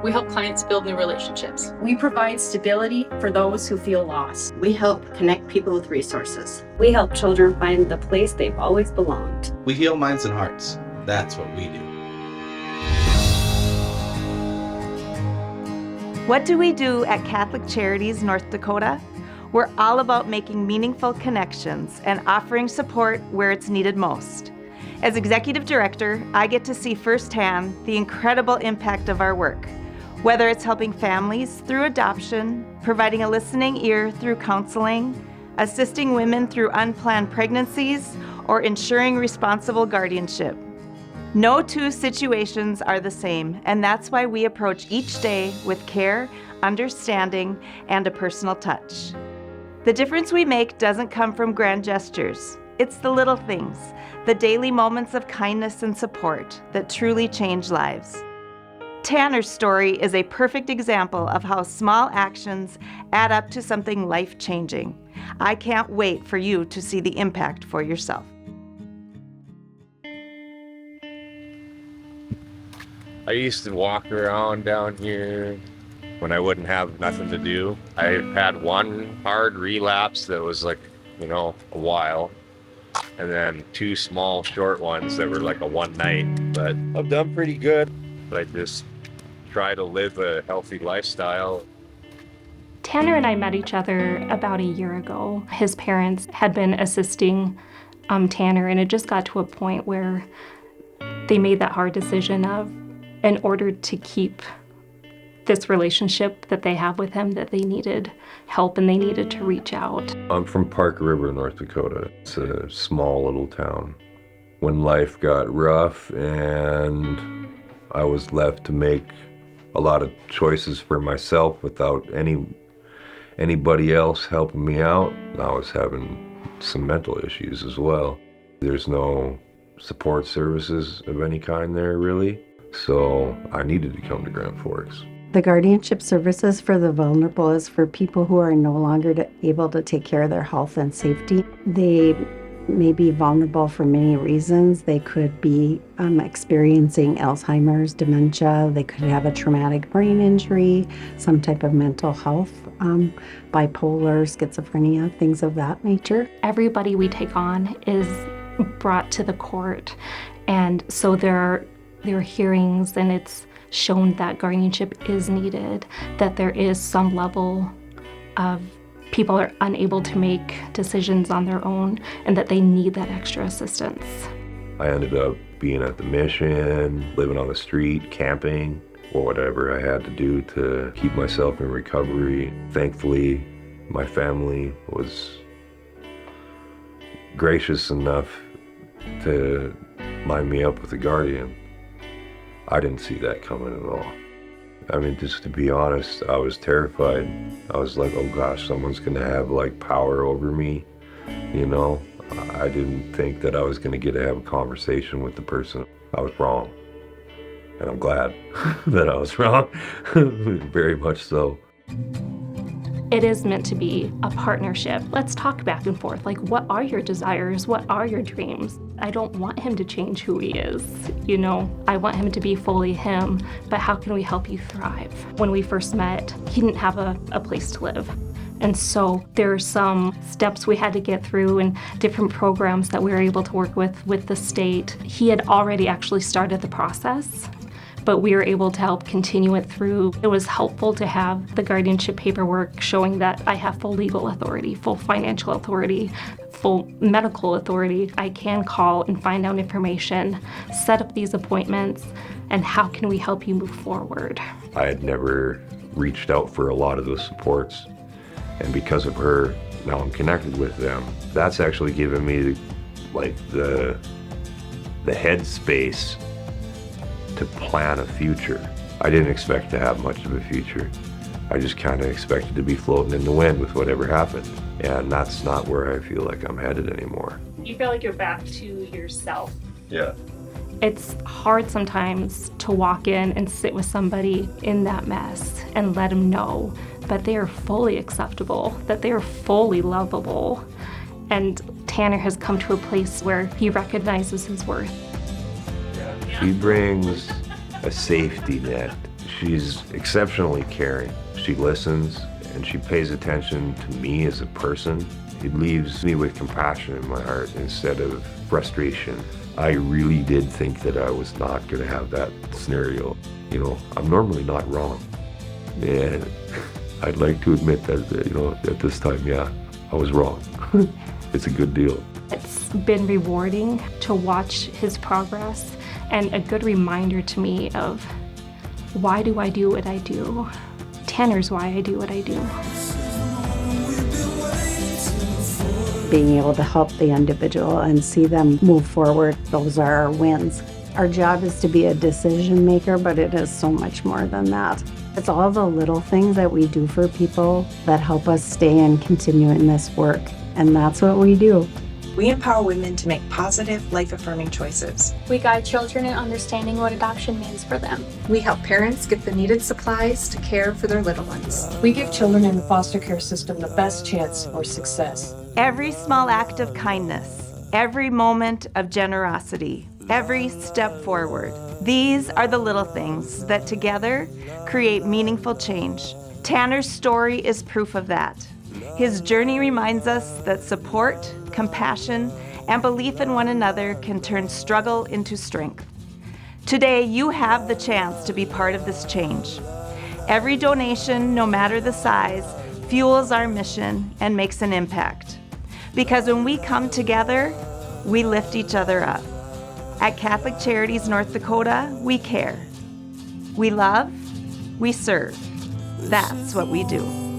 We help clients build new relationships. We provide stability for those who feel lost. We help connect people with resources. We help children find the place they've always belonged. We heal minds and hearts. That's what we do. What do we do at Catholic Charities, North Dakota? We're all about making meaningful connections and offering support where it's needed most. As Executive Director, I get to see firsthand the incredible impact of our work. Whether it's helping families through adoption, providing a listening ear through counseling, assisting women through unplanned pregnancies, or ensuring responsible guardianship. No two situations are the same, and that's why we approach each day with care, understanding, and a personal touch. The difference we make doesn't come from grand gestures. It's the little things, the daily moments of kindness and support that truly change lives. Tanner's story is a perfect example of how small actions add up to something life-changing. I can't wait for you to see the impact for yourself. I used to walk around down here when I wouldn't have nothing to do. I had one hard relapse that was like, a while. And then two small short ones that were like a one night. But I've done pretty good. But I just try to live a healthy lifestyle. Tanner and I met each other about a year ago. His parents had been assisting Tanner, and it just got to a point where they made that hard decision of, in order to keep this relationship that they have with him, that they needed help and they needed to reach out. I'm from Park River, North Dakota. It's a small little town. When life got rough and I was left to make a lot of choices for myself without anybody else helping me out, I was having some mental issues as well. There's no support services of any kind there, really. So I needed to come to Grand Forks. The guardianship services for the vulnerable is for people who are no longer able to take care of their health and safety. They may be vulnerable for many reasons. They could be experiencing Alzheimer's, dementia. They could have a traumatic brain injury, some type of mental health, bipolar, schizophrenia, things of that nature. Everybody we take on is brought to the court, and so there are hearings, and it's shown that guardianship is needed, that there is some level of people are unable to make decisions on their own, and that they need that extra assistance. I ended up being at the mission, living on the street, camping, or whatever I had to do to keep myself in recovery. Thankfully, my family was gracious enough to line me up with a guardian. I didn't see that coming at all. I mean, just to be honest, I was terrified. I was like, oh gosh, someone's gonna have power over me, I didn't think that I was gonna get to have a conversation with the person. I was wrong. And I'm glad that I was wrong, very much so. It is meant to be a partnership. Let's talk back and forth. What are your desires? What are your dreams? I don't want him to change who he is. I want him to be fully him, but how can we help you thrive? When we first met, he didn't have a place to live. And so there are some steps we had to get through and different programs that we were able to work with the state. He had already actually started the process, but we were able to help continue it through. It was helpful to have the guardianship paperwork showing that I have full legal authority, full financial authority, full medical authority. I can call and find out information, set up these appointments, and how can we help you move forward? I had never reached out for a lot of those supports, and because of her, now I'm connected with them. That's actually given me the headspace to plan a future. I didn't expect to have much of a future. I just kind of expected to be floating in the wind with whatever happened. And that's not where I feel like I'm headed anymore. You feel like you're back to yourself. Yeah. It's hard sometimes to walk in and sit with somebody in that mess and let them know that they are fully acceptable, that they are fully lovable. And Tanner has come to a place where he recognizes his worth. She brings a safety net. She's exceptionally caring. She listens and she pays attention to me as a person. It leaves me with compassion in my heart instead of frustration. I really did think that I was not going to have that scenario. You know, I'm normally not wrong. And I'd like to admit that, you know, at this time, yeah, I was wrong. It's a good deal. It's been rewarding to watch his progress and a good reminder to me of why do I do what I do? Tanner's why I do what I do. Being able to help the individual and see them move forward, those are our wins. Our job is to be a decision maker, but it is so much more than that. It's all the little things that we do for people that help us stay and continue in this work, and that's what we do. We empower women to make positive, life-affirming choices. We guide children in understanding what adoption means for them. We help parents get the needed supplies to care for their little ones. We give children in the foster care system the best chance for success. Every small act of kindness, every moment of generosity, every step forward. These are the little things that together create meaningful change. Tanner's story is proof of that. His journey reminds us that support, compassion, and belief in one another can turn struggle into strength. Today, you have the chance to be part of this change. Every donation, no matter the size, fuels our mission and makes an impact. Because when we come together, we lift each other up. At Catholic Charities North Dakota, we care. We love, we serve. That's what we do.